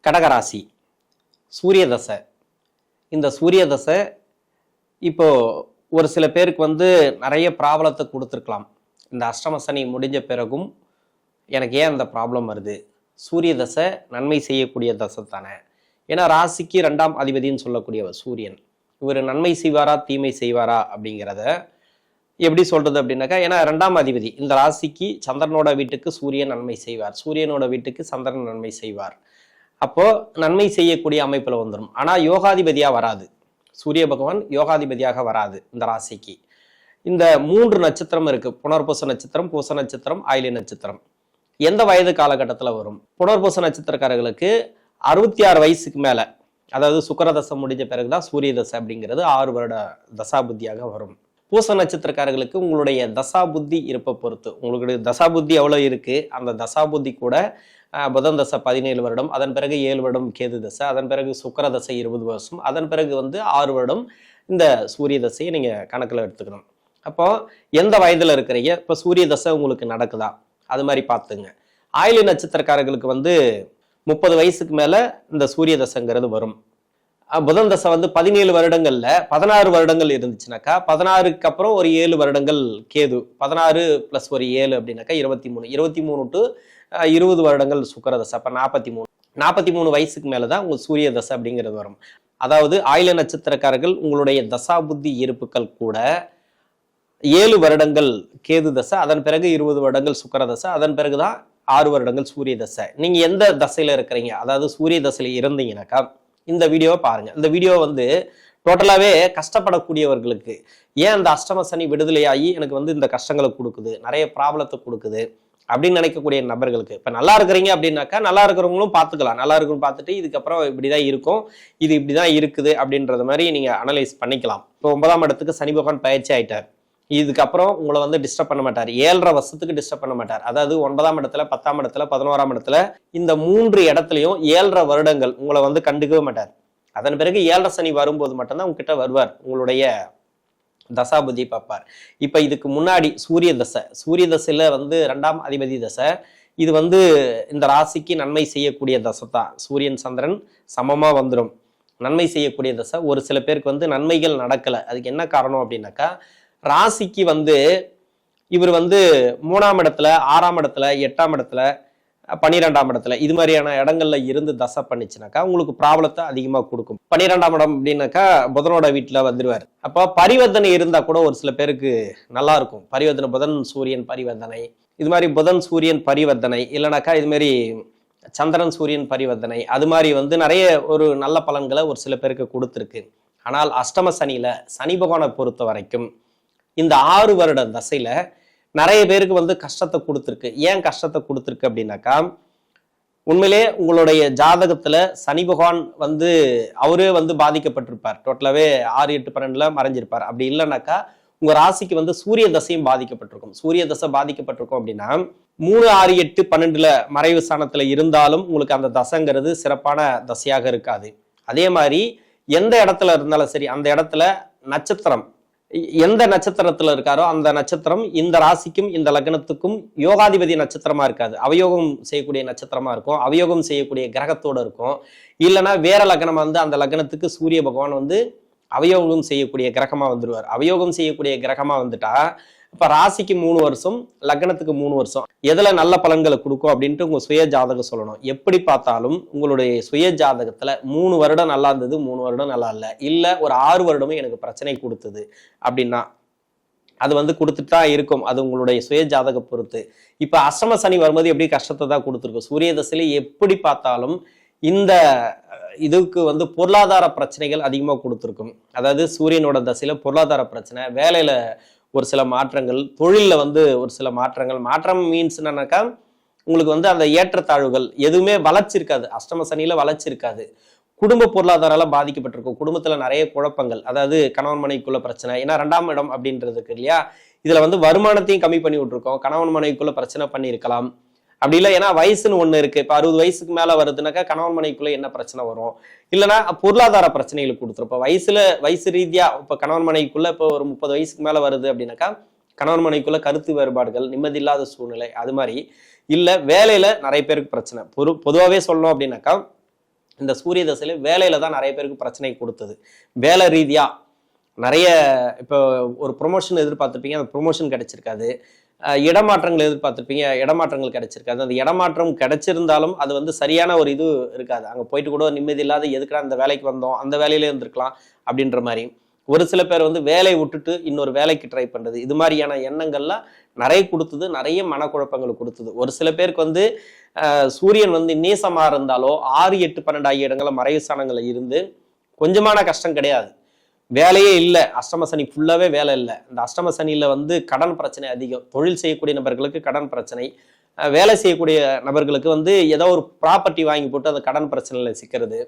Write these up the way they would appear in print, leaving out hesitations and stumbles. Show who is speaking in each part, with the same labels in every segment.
Speaker 1: கடகராசி சூரிய தசை. இந்த சூரிய தசை இப்போ ஒரு சில பேருக்கு நிறைய ப்ராப்ளத்தை கொடுத்துருக்கலாம். இந்த அஷ்டம சனி முடிஞ்ச பிறகும் எனக்கு ஏன் அந்த ப்ராப்ளம் வருது? சூரிய தசை நன்மை செய்யக்கூடிய தசை தானே. ஏன்னா ராசிக்கு 2ஆம் அதிபதினு சொல்லக்கூடியவர் சூரியன். இவர் நன்மை செய்வாரா தீமை செய்வாரா அப்படிங்கிறத எப்படி சொல்றது அப்படின்னாக்கா, ஏன்னா 2ஆம் அதிபதி இந்த ராசிக்கு சந்திரனோட வீட்டுக்கு சூரியன் நன்மை செய்வார், சூரியனோட வீட்டுக்கு சந்திரன் நன்மை செய்வார். அப்போ நன்மை செய்யக்கூடிய அமைப்புல வந்துடும். ஆனா யோகாதிபதியா வராது, சூரிய பகவான் யோகாதிபதியாக வராது இந்த ராசிக்கு. இந்த 3 நட்சத்திரம் இருக்கு, புனர்பூச நட்சத்திரம், பூச நட்சத்திரம், ஆயில்ய நட்சத்திரம். எந்த வயது காலகட்டத்துல வரும்? புனர்பூச நட்சத்திரக்காரர்களுக்கு 66 வயசுக்கு மேல, அதாவது சுக்கிர தசை முடிஞ்ச பிறகுதான் சூரிய தசை அப்படிங்கிறது 6 வருட தசா புத்தியாக வரும். பூச நட்சத்திரக்காரர்களுக்கு உங்களுடைய தசா புத்தி இருப்பை பொறுத்து, உங்களுக்கு தசா புத்தி எவ்வளவு இருக்கு, அந்த தசா புத்தி கூட புதன் தசை 17 வருடம், அதன் பிறகு 7 வருடம் கேது தசை, அதன் பிறகு சுக்கிர தசை 20 வருஷம், அதன் பிறகு 6 வருடம் இந்த சூரிய தசையை நீங்க கணக்குல எடுத்துக்கணும். அப்போ எந்த வயதுல இருக்கிறீங்க, இப்ப சூரிய தசை உங்களுக்கு நடக்குதா அது மாதிரி பார்த்துங்க. ஆயில்ய நட்சத்திரக்காரர்களுக்கு 30 வயசுக்கு மேல இந்த சூரிய தசைங்கிறது வரும். புதன் தசை 17 வருடங்கள்ல 16 வருடங்கள் இருந்துச்சுனாக்கா, 16க்கு அப்புறம் ஒரு 7 வருடங்கள் கேது, 16 + ஒரு 7 அப்படின்னாக்கா 23, 23 டு 20 வருடங்கள் சுக்கிர தசை, அப்ப 43 வயசுக்கு மேலதான் உங்களுக்கு சூரிய தசை அப்படிங்கிறது வரும். அதாவது ஆயில்ய நட்சத்திரக்காரர்கள் உங்களுடைய தசா புத்தி இருப்புகள் கூட 7 வருடங்கள் கேது தசை, அதன் பிறகு 20 வருடங்கள் சுக்கிர தசை, அதன் பிறகுதான் 6 வருடங்கள் சூரிய தசை. நீங்க எந்த தசையில இருக்கிறீங்க, அதாவது சூரிய தசையில இருந்தீங்கன்னாக்கா இந்த வீடியோவை பாருங்க. இந்த வீடியோ டோட்டலாவே கஷ்டப்படக்கூடியவர்களுக்கு, ஏன் அந்த அஷ்டம சனி விடுதலையாகி எனக்கு இந்த கஷ்டங்களை கொடுக்குது, நிறைய ப்ராப்ளத்தை கொடுக்குது அப்படின்னு நினைக்கக்கூடிய நபர்களுக்கு. இப்ப நல்லா இருக்கிறீங்க அப்படின்னாக்கா நல்லா இருக்கிறவங்களும் பார்த்துக்கலாம், நல்லா இருக்குன்னு பார்த்துட்டு இதுக்கப்புறம் இப்படிதான் இருக்கும், இது இப்படிதான் இருக்குது அப்படின்றது மாதிரி நீங்க அனலைஸ் பண்ணிக்கலாம். இப்போ 9ஆம் இடத்துக்கு சனி பகவான் பயிற்சி ஆயிட்டார். இதுக்கப்புறம் உங்களை டிஸ்டர்ப் பண்ண மாட்டார், 7.5 வருஷத்துக்கு டிஸ்டர்ப் பண்ண மாட்டார். அதாவது 9ஆம் இடத்துல, 10ஆம் இடத்துல, 11ஆம் இடத்துல, இந்த 3 இடத்துலையும் 7.5 வருடங்கள் உங்களை கண்டுக்கவே மாட்டார். அதன் பிறகு 7.5 சனி வரும்போது மட்டும்தான் உங்ககிட்ட வருவார், உங்களுடைய தசாபுதி பார்ப்பார். இப்ப இதுக்கு முன்னாடி சூரிய தசை, சூரிய தசையில 2ஆம் அதிபதி தசை, இது இந்த ராசிக்கு நன்மை செய்யக்கூடிய தசை தான். சூரியன் சந்திரன் சமமா வந்துடும், நன்மை செய்யக்கூடிய தசை. ஒரு சில பேருக்கு நன்மைகள் நடக்கல. அதுக்கு என்ன காரணம் அப்படின்னாக்கா, ராசிக்கு இவர் 3ஆம் இடத்துல, 6ஆம் இடத்துல, 8ஆம் இடத்துல, 12ஆம் இடத்துல, இது மாதிரியான இடங்கள்ல இருந்து தசை பண்ணிச்சுனாக்கா உங்களுக்கு ப்ராப்ளத்தை அதிகமா கொடுக்கும். 12ஆம் இடம் அப்படின்னாக்கா புதனோட வீட்டுல வந்துருவார். அப்போ பரிவர்த்தனை இருந்தா கூட ஒரு சில பேருக்கு நல்லா இருக்கும். பரிவர்த்தனை, புதன் சூரியன் பரிவர்த்தனை, இது மாதிரி புதன் சூரியன் பரிவர்த்தனை, இல்லைனாக்கா இது மாதிரி சந்திரன் சூரியன் பரிவர்த்தனை, அது மாதிரி நிறைய ஒரு நல்ல பலன்களை ஒரு சில பேருக்கு கொடுத்துருக்கு. ஆனால் அஷ்டம சனியில சனி பகவானை பொறுத்த வரைக்கும் இந்த 6 வருட தசையில நிறைய பேருக்கு கஷ்டத்தை கொடுத்துருக்கு. ஏன் கஷ்டத்தை கொடுத்துருக்கு அப்படின்னாக்கா, உண்மையிலே உங்களுடைய ஜாதகத்துல சனி பகவான் அவரே பாதிக்கப்பட்டிருப்பார். டோட்டலாவே 6, 8, 12ல மறைஞ்சிருப்பார். அப்படி இல்லைன்னாக்கா உங்க ராசிக்கு சூரிய தசையும் பாதிக்கப்பட்டிருக்கும். சூரிய தசை பாதிக்கப்பட்டிருக்கும் அப்படின்னா 3, 6, 8, 12ல மறைவு ஸ்தானத்துல இருந்தாலும் உங்களுக்கு அந்த தசைங்கிறது சிறப்பான தசையாக இருக்காது. அதே மாதிரி எந்த இடத்துல இருந்தாலும் சரி, அந்த இடத்துல நட்சத்திரம் எந்த நட்சத்திரத்துல இருக்காரோ அந்த நட்சத்திரம் இந்த ராசிக்கும் இந்த லக்னத்துக்கும் யோகாதிபதி நட்சத்திரமா இருக்காது, அவயோகம் செய்யக்கூடிய நட்சத்திரமா இருக்கும், அவயோகம் செய்யக்கூடிய கிரகத்தோட இருக்கும். இல்லைன்னா வேற லக்னம் அந்த லக்னத்துக்கு சூரிய பகவான் அவயோகம் செய்யக்கூடிய கிரகமா வந்துருவார். அவயோகம் செய்யக்கூடிய கிரகமா வந்துட்டா இப்ப ராசிக்கு 3 வருஷம், லக்னத்துக்கு 3 வருஷம், எதுல நல்ல பலன்களை கொடுக்கும் அப்படின்ட்டு உங்க சுய ஜாதகம் சொல்லணும். எப்படி பார்த்தாலும் உங்களுடைய சுய ஜாதகத்துல 3 வருடம் நல்லா இருந்தது, 3 வருடம் நல்லா இல்ல ஒரு 6 வருடமே எனக்கு பிரச்சனை கொடுத்தது அப்படின்னா அது கொடுத்துட்டு தான் இருக்கும். அது உங்களுடைய சுய ஜாதக பொறுத்து. இப்ப அஷ்டம சனி வரும்போது எப்படி கஷ்டத்தை தான் கொடுத்துருக்கும். சூரிய தசையில எப்படி பார்த்தாலும் இந்த இதுக்கு பொருளாதார பிரச்சனைகள் அதிகமா கொடுத்துருக்கும். அதாவது சூரியனோட தசையில பொருளாதார பிரச்சனை, வேலையில ஒரு சில மாற்றங்கள், தொழில்ல ஒரு சில மாற்றங்கள். மாற்றம் மீன்ஸ் என்னன்னாக்கா உங்களுக்கு அந்த ஏற்றத்தாழ்வுகள் எதுவுமே வளர்ச்சி இருக்காது. அஷ்டம சனியில வளர்ச்சி இருக்காது. குடும்ப பொருளாதாரம் பாதிக்கப்பட்டிருக்கும். குடும்பத்துல நிறைய குழப்பங்கள், அதாவது கணவன் மனைவிக்குள்ள பிரச்சனை. ஏன்னா 2ஆம் இடம் அப்படின்றதுக்கு இல்லையா, இதுல வருமானத்தையும் கம்மி பண்ணி விட்டுருக்கோம். கணவன் மனைவிக்குள்ள பிரச்சனை பண்ணியிருக்கலாம். அப்படி இல்லை, ஏன்னா வயசுன்னு ஒண்ணு இருக்கு. இப்ப 60 வயசுக்கு மேல வருதுனாக்கா கணவன் மனைவிக்குள்ள என்ன பிரச்சனை வரும், இல்லைன்னா பொருளாதார பிரச்சனைகள் கொடுத்துரும். வயசு ரீதியா இப்ப கணவன் மனைவிக்குள்ள இப்போ ஒரு 30 வயசுக்கு மேல வருது அப்படின்னாக்கா கணவன் மனைவிக்குள்ள கருத்து வேறுபாடுகள், நிம்மதி இல்லாத சூழ்நிலை, அது மாதிரி இல்ல வேலையில நிறைய பேருக்கு பிரச்சனை. பொதுவாகவே சொல்லணும் அப்படின்னாக்கா இந்த சூரிய தசையில வேலையில தான் நிறைய பேருக்கு பிரச்சனை கொடுத்தது. வேலை ரீதியா நிறைய இப்போ ஒரு ப்ரொமோஷன் எதிர்பார்த்துருப்பீங்க, அந்த ப்ரொமோஷன் கிடைச்சிருக்காது. இடமாற்றங்கள் எதிர்பார்த்துருப்பீங்க, இடமாற்றங்கள் கிடைச்சிருக்காது. அந்த இடமாற்றம் கிடைச்சிருந்தாலும் அது வந்து சரியான ஒரு இது இருக்காது. அங்கே போயிட்டு கூட நிம்மதி இல்லாத எதுக்குடா அந்த வேலைக்கு வந்தோம், அந்த வேலையிலே இருந்திருக்கலாம் அப்படின்ற மாதிரி. ஒரு சில பேர் வந்து வேலையை விட்டுட்டு இன்னொரு வேலைக்கு ட்ரை பண்றது, இது மாதிரியான எண்ணங்கள்லாம் நிறைய கொடுத்தது, நிறைய மனக்குழப்பங்கள் கொடுத்தது. ஒரு சில பேருக்கு வந்து சூரியன் வந்து நீசமா இருந்தாலோ 6, 8, 12 ஆகிய இடங்கள்ல மறைவு ஸ்தானங்கள்ல இருந்து கொஞ்சமான கஷ்டம் கிடையாது. வேலையே இல்லை, அஷ்டம சனி ஃபுல்லாவே வேலை இல்லை. இந்த அஷ்டம சனியில வந்து கடன் பிரச்சனை அதிகம். தொழில் செய்யக்கூடிய நபர்களுக்கு கடன் பிரச்சனை, வேலை செய்யக்கூடிய நபர்களுக்கு வந்து ஏதோ ஒரு ப்ராப்பர்ட்டி வாங்கி போட்டு அந்த கடன் பிரச்சனையில சிக்கிறது.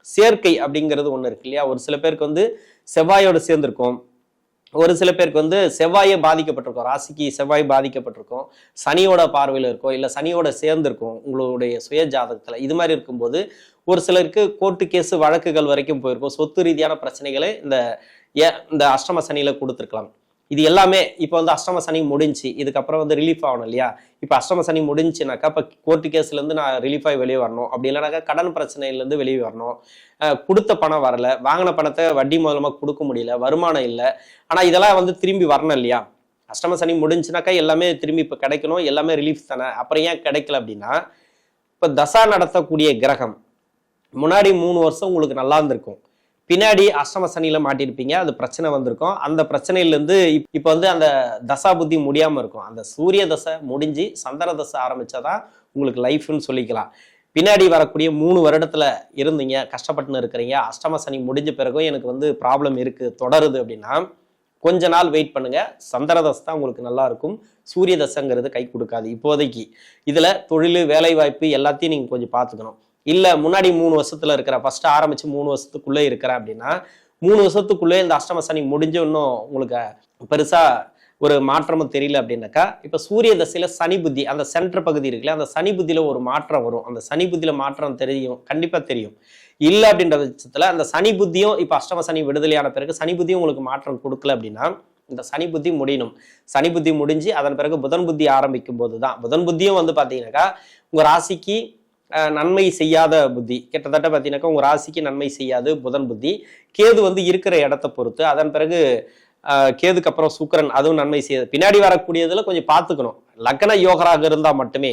Speaker 1: சேர்க்கை அப்படிங்கிறது ஒண்ணு இருக்கு இல்லையா? ஒரு சில பேருக்கு வந்து செவ்வாயோட சேர்ந்திருக்கும், ஒரு சில பேருக்கு வந்து செவ்வாயே பாதிக்கப்பட்டிருக்கும், ராசிக்கு செவ்வாய் பாதிக்கப்பட்டிருக்கும், சனியோட பார்வையில் இருக்கும், இல்லை சனியோட சேர்ந்திருக்கும் உங்களுடைய சுய ஜாதகத்துல. இது மாதிரி இருக்கும்போது ஒரு சிலருக்கு கோர்ட்டு கேஸ் வழக்குகள் வரைக்கும் போயிருக்கும். சொத்து ரீதியான பிரச்சனைகளை இந்த அஷ்டம சனியில கொடுத்துருக்கலாம். இது எல்லாமே இப்போ வந்து அஷ்டம சனி முடிஞ்சு இதுக்கப்புறம் வந்து ரிலீஃப் ஆகணும் இல்லையா? இப்போ அஷ்டம சனி முடிஞ்சுனாக்கா இப்போ கோர்ட்டு கேஸ்ல இருந்து நான் ரிலீஃப் ஆகி வெளியே வரணும். அப்படி இல்லைனாக்கா கடன் பிரச்சனையிலேருந்து வெளியே வரணும். கொடுத்த பணம் வரல, வாங்கின பணத்தை வட்டி மூலமா கொடுக்க முடியல, வருமானம் இல்லை. ஆனா இதெல்லாம் வந்து திரும்பி வரணும் இல்லையா? அஷ்டம சனி முடிஞ்சுனாக்கா எல்லாமே திரும்பி இப்போ கிடைக்கணும், எல்லாமே ரிலீஃப் தானே. அப்புறம் ஏன் கிடைக்கல அப்படின்னா, இப்போ தசா நடத்தக்கூடிய கிரகம் முன்னாடி 3 வருஷம் உங்களுக்கு நல்லா இருந்திருக்கும், பின்னாடி அஷ்டம சனியில மாட்டிருப்பீங்க, அது பிரச்சனை வந்திருக்கும். அந்த பிரச்சனையிலேருந்து இப்போ வந்து அந்த தசா புத்தி முடியாம இருக்கும். அந்த சூரிய தசை முடிஞ்சு சந்திர தசை ஆரம்பிச்சாதான் உங்களுக்கு லைஃப்னு சொல்லிக்கலாம். பின்னாடி வரக்கூடிய 3 வருடத்துல இருந்தீங்க, கஷ்டப்பட்டுன்னு இருக்கிறீங்க, அஷ்டம சனி முடிஞ்ச பிறகும் எனக்கு வந்து ப்ராப்ளம் இருக்கு, தொடருது அப்படின்னா கொஞ்ச நாள் வெயிட் பண்ணுங்க. சந்திர தசை தான் உங்களுக்கு நல்லா இருக்கும், சூரிய தசைங்கிறது கை கொடுக்காது இப்போதைக்கு. இதுல தொழில், வேலை வாய்ப்பு எல்லாத்தையும் நீங்க கொஞ்சம் பார்த்துக்கணும். இல்ல முன்னாடி 3 வருஷத்துல இருக்கிற, ஃபர்ஸ்ட் ஆரம்பிச்சு 3 வருஷத்துக்குள்ளே இருக்கிறேன் அப்படின்னா 3 வருஷத்துக்குள்ளே இந்த அஷ்டம சனி முடிஞ்ச இன்னும் உங்களுக்கு பெருசா ஒரு மாற்றமும் தெரியல அப்படின்னாக்கா, இப்ப சூரிய தசையில சனி புத்தி அந்த சென்டர் பகுதி இருக்குல்ல, அந்த சனி புத்தியில ஒரு மாற்றம் வரும். அந்த சனி புத்தியில மாற்றம் தெரியும், கண்டிப்பா தெரியும். இல்ல அப்படின்ற பட்சத்துல அந்த சனி புத்தியும் இப்ப அஷ்டம சனி விடுதலையான பிறகு சனி புத்தியும் உங்களுக்கு மாற்றம் கொடுக்கல அப்படின்னா இந்த சனி புத்தி முடியணும். சனி புத்தி முடிஞ்சு அதன் பிறகு புதன் புத்தி ஆரம்பிக்கும் போதுதான், புதன் புத்தியும் வந்து பாத்தீங்கன்னாக்கா உங்க ராசிக்கு நன்மை செய்யாத புத்தி. கிட்டத்தட்ட பார்த்தீங்கன்னாக்கா உங்க ராசிக்கு நன்மை செய்யாது புதன் புத்தி. கேது வந்து இருக்கிற இடத்த பொறுத்து, அதன் பிறகு கேதுக்கு அப்புறம் சுக்கிரன், அதுவும் நன்மை செய்யாது. பின்னாடி வரக்கூடியதுல கொஞ்சம் பார்த்துக்கணும். லக்ன யோகராக இருந்தா மட்டுமே,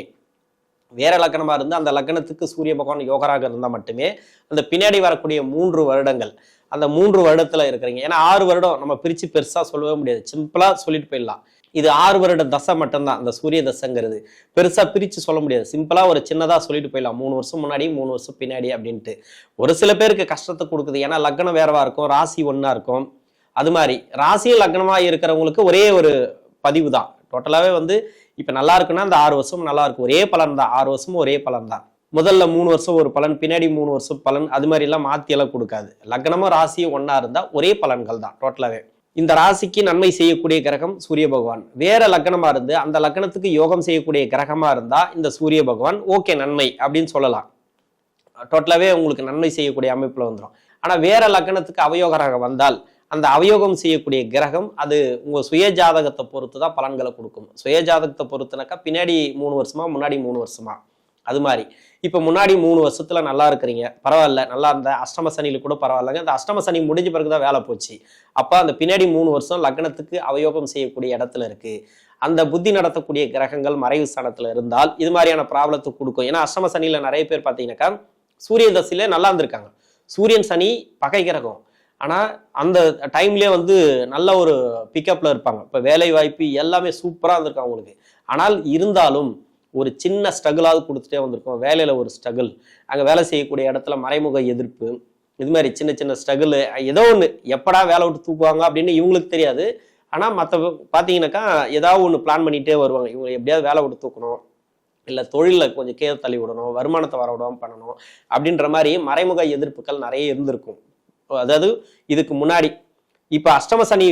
Speaker 1: வேற லக்னமா இருந்தா அந்த லக்னத்துக்கு சூரிய பகவான் யோகராக இருந்தா மட்டுமே அந்த பின்னாடி வரக்கூடிய 3 வருடங்கள், அந்த 3 வருடத்துல இருக்கிறீங்க. ஏன்னா 6 வருடம் நம்ம பிரிச்சு பெருசா சொல்லவே முடியாது, சிம்பிளா சொல்லிட்டு போயிடலாம். இது 6 வருட தசை மட்டும்தான் அந்த சூரிய தசைங்கிறது. பெருசா பிரிச்சு சொல்ல முடியாது, சிம்பிளா ஒரு சின்னதா சொல்லிட்டு போயிடலாம். 3 வருஷம் முன்னாடி 3 வருஷம் பின்னாடி அப்படின்ட்டு. ஒரு சில பேருக்கு கஷ்டத்தை கொடுக்குது, ஏன்னா லக்னம் வேறவா இருக்கும், ராசி ஒன்னா இருக்கும். அது மாதிரி ராசியும் லக்னமா இருக்கிறவங்களுக்கு ஒரே ஒரு பதிவு தான். டோட்டலாவே வந்து இப்ப நல்லா இருக்குன்னா அந்த 6 வருஷம் நல்லா இருக்கும், ஒரே பலன் தான். 6 வருஷமும் ஒரே பலன் தான். முதல்ல 3 வருஷம் ஒரு பலன், பின்னாடி 3 வருஷம் பலன், அது மாதிரி எல்லாம் மாத்தி எல்லாம் கொடுக்காது. லக்னமும் ராசியும் ஒன்னா இருந்தா ஒரே பலன்கள் தான் டோட்டலாவே. இந்த ராசிக்கு நன்மை செய்யக்கூடிய கிரகம் சூரிய பகவான். வேற லக்னமா இருந்து அந்த லக்னத்துக்கு யோகம் செய்யக்கூடிய கிரகமா இருந்தா இந்த சூரிய பகவான் ஓகே நன்மை அப்படின்னு சொல்லலாம். டோட்டலாவே உங்களுக்கு நன்மை செய்யக்கூடிய அமைப்புல வந்துடும். ஆனா வேற லக்னத்துக்கு அவயோகராக வந்தால் அந்த அவயோகம் செய்யக்கூடிய கிரகம் அது உங்க சுய ஜாதகத்தை பொறுத்து தான் பலன்களை கொடுக்கும். சுய ஜாதகத்தை பொறுத்துனாக்கா பின்னாடி 3 வருஷமா முன்னாடி 3 வருஷமா, அது மாதிரி. இப்ப முன்னாடி 3 வருஷத்துல நல்லா இருக்கிறீங்க, பரவாயில்ல, நல்லா இருந்த அஷ்டம சனியில கூட பரவாயில்லங்க. அந்த அஷ்டம சனி முடிஞ்ச பிறகுதான் வேலை போச்சு. அப்ப அந்த பின்னாடி 3 வருஷம் லக்னத்துக்கு அவயோகம் செய்யக்கூடிய இடத்துல இருக்கு. அந்த புத்தி நடத்தக்கூடிய கிரகங்கள் மறைவு ஸ்தானத்துல இருந்தால் இது மாதிரியான ப்ராப்ளத்தை கொடுக்கும். ஏன்னா அஷ்டம சனியில நிறைய பேர் பார்த்தீங்கன்னாக்கா சூரிய தசையில நல்லா இருந்திருக்காங்க. சூரியன் சனி பகை கிரகம், ஆனா அந்த டைம்லயே வந்து நல்ல ஒரு பிக்கப்ல இருப்பாங்க. இப்ப வேலை வாய்ப்பு எல்லாமே சூப்பரா இருந்திருக்கும் அவங்களுக்கு. ஆனால் இருந்தாலும் ஒரு சின்ன ஸ்ட்ரகிளாவது கொடுத்துட்டே வந்திருக்கும். வேலையில ஒரு ஸ்ட்ரகிள், அங்க வேலை செய்யக்கூடிய இடத்துல மறைமுக எதிர்ப்பு, இது மாதிரி சின்ன சின்ன ஸ்ட்ரகிள், ஏதோ ஒண்ணு எப்படா வேலை விட்டு தூக்குவாங்க அப்படின்னு இவங்களுக்கு தெரியாது. ஆனா மற்ற பாத்தீங்கன்னாக்கா ஏதாவது ஒண்ணு பிளான் பண்ணிட்டே வருவாங்க. இவங்க எப்படியாவது வேலை விட்டு தூக்கணும், இல்ல தொழில கொஞ்சம் கேர் தள்ளி விடணும், வருமானத்தை வர விடாம பண்ணணும் அப்படின்ற மாதிரி மறைமுக எதிர்ப்புகள் நிறைய இருந்திருக்கும். அதாவது இதுக்கு முன்னாடி இப்ப அஷ்டம சனி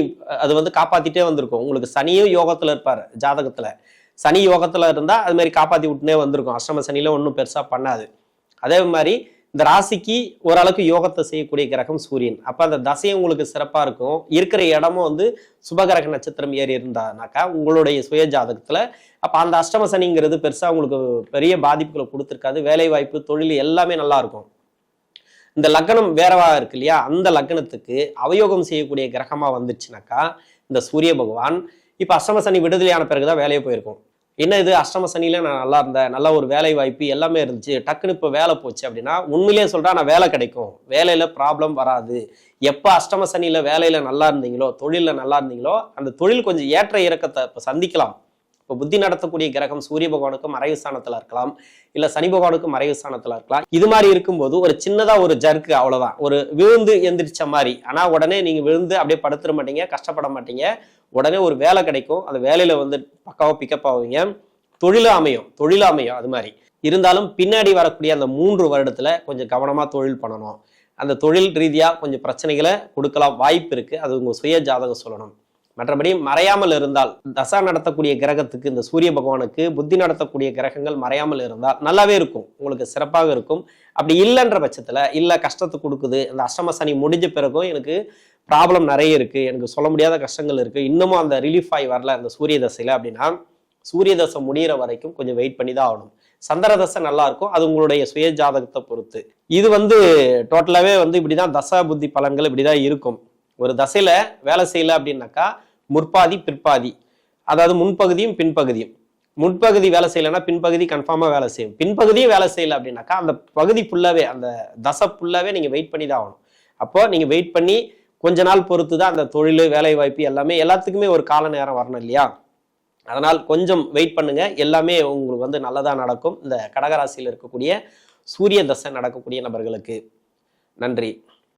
Speaker 1: அது வந்து காப்பாத்திட்டே வந்திருக்கும். உங்களுக்கு சனியும் யோகத்துல இருப்பாரு ஜாதகத்துல, சனி யோகத்துல இருந்தா அது மாதிரி காப்பாத்தி விட்டுனே வந்திருக்கும். அஷ்டம சனியில ஒன்றும் பெருசா பண்ணாது. அதே மாதிரி இந்த ராசிக்கு ஓரளவுக்கு யோகத்தை செய்யக்கூடிய கிரகம் சூரியன். அப்ப அந்த தசையும் உங்களுக்கு சிறப்பா இருக்கும். இருக்கிற இடமும் வந்து சுபகிரக நட்சத்திரம் ஏறி இருந்தானாக்கா உங்களுடைய சுய ஜாதகத்துல அப்ப அந்த அஷ்டம சனிங்கிறது பெருசா உங்களுக்கு பெரிய பாதிப்புகளை கொடுத்துருக்காது. வேலை வாய்ப்பு, தொழில் எல்லாமே நல்லா இருக்கும். இந்த லக்னம் வேறவா இருக்கு இல்லையா, அந்த லக்னத்துக்கு அவயோகம் செய்யக்கூடிய கிரகமா வந்துச்சுனாக்கா இந்த சூரிய பகவான் இப்ப அஷ்டம சனி விடுதலையான பிறகுதான் வேலையே போயிருக்கும். என்ன இது அஷ்டம சனியில நான் நல்லா இருந்தேன், நல்ல ஒரு வேலை வாய்ப்பு எல்லாமே இருந்துச்சு, டக்குன்னு இப்ப வேலை போச்சு அப்படின்னா உண்மையிலேயே சொல்றேன் நான் வேலை கிடைக்கும், வேலையில ப்ராப்ளம் வராது. எப்ப அஷ்டம சனியில வேலையில நல்லா இருந்தீங்களோ, தொழில நல்லா இருந்தீங்களோ, அந்த தொழில் கொஞ்சம் ஏற்ற இறக்கத்தை இப்ப சந்திக்கலாம். இப்போ புத்தி நடத்தக்கூடிய கிரகம் சூரிய பகவானுக்கு மறைவு ஸ்தானத்துல இருக்கலாம், இல்ல சனி பகவானுக்கு மறைவு ஸ்தானத்துல இருக்கலாம். இது மாதிரி இருக்கும்போது ஒரு சின்னதா ஒரு ஜர்க்கு, அவ்வளவுதான், ஒரு விழுந்து எந்திரிச்ச மாதிரி. ஆனா உடனே நீங்க விழுந்து அப்படியே படுத்துட மாட்டீங்க, கஷ்டப்பட மாட்டீங்க. உடனே ஒரு வேலை கிடைக்கும், அந்த வேலையில வந்து பக்காவா பிக்கப் ஆவீங்க, தொழில அமையும். அது மாதிரி இருந்தாலும் பின்னாடி வரக்கூடிய அந்த 3 வருடத்துல கொஞ்சம் கவனமா தொழில் பண்ணணும். அந்த தொழில் ரீதியா கொஞ்சம் பிரச்சனைகளை கொடுக்கலாம், வாய்ப்பு இருக்கு. அது உங்க சுய ஜாதகம் சொல்லணும். மற்றபடி மறையாமல் இருந்தால், தசா நடத்தக்கூடிய கிரகத்துக்கு இந்த சூரிய பகவானுக்கு புத்தி நடத்தக்கூடிய கிரகங்கள் மறையாமல் இருந்தால் நல்லாவே இருக்கும், உங்களுக்கு சிறப்பாக இருக்கும். அப்படி இல்லைன்ற பட்சத்துல, இல்ல கஷ்டத்தை கொடுக்குது, இந்த அஷ்டம சனி முடிஞ்ச பிறகும் எனக்கு ப்ராப்ளம் நிறைய இருக்கு, எனக்கு சொல்ல முடியாத கஷ்டங்கள் இருக்கு, இன்னமும் அந்த ரிலீஃப் ஆகி வரல அந்த சூரிய தசையில அப்படின்னா, சூரிய தசை முடிகிற வரைக்கும் கொஞ்சம் வெயிட் பண்ணி தான் ஆகணும். சந்திர தசை நல்லா இருக்கும், அது உங்களுடைய சுய ஜாதகத்தை பொறுத்து. இது வந்து டோட்டலாவே வந்து இப்படிதான் தசா புத்தி பலன்கள் இப்படிதான் இருக்கும். ஒரு தசையில வேலை செய்யல அப்படின்னாக்கா முற்பாதி பிற்பாதி, அதாவது முன்பகுதியும் பின்பகுதியும். முன்பகுதி வேலை செய்யலைன்னா பின்பகுதி கன்ஃபார்மா வேலை செய்யும், பின்பகுதியும் வேலை செய்யல அப்படின்னாக்கா அந்த பகுதி ஃபுல்லாவே, அந்த தசை ஃபுல்லாவே நீங்க வெயிட் பண்ணி தான் ஆகணும். அப்போ நீங்க வெயிட் பண்ணி கொஞ்ச நாள் பொறுத்து தான் அந்த தொழில் வேலை வாய்ப்பு எல்லாமே, எல்லாத்துக்குமே ஒரு கால நேரம் வரணும் இல்லையா. அதனால் கொஞ்சம் வெயிட் பண்ணுங்க, எல்லாமே உங்களுக்கு வந்து நல்லதா நடக்கும். இந்த கடகராசியில் இருக்கக்கூடிய சூரிய தசை நடக்கக்கூடிய நபர்களுக்கு. நன்றி.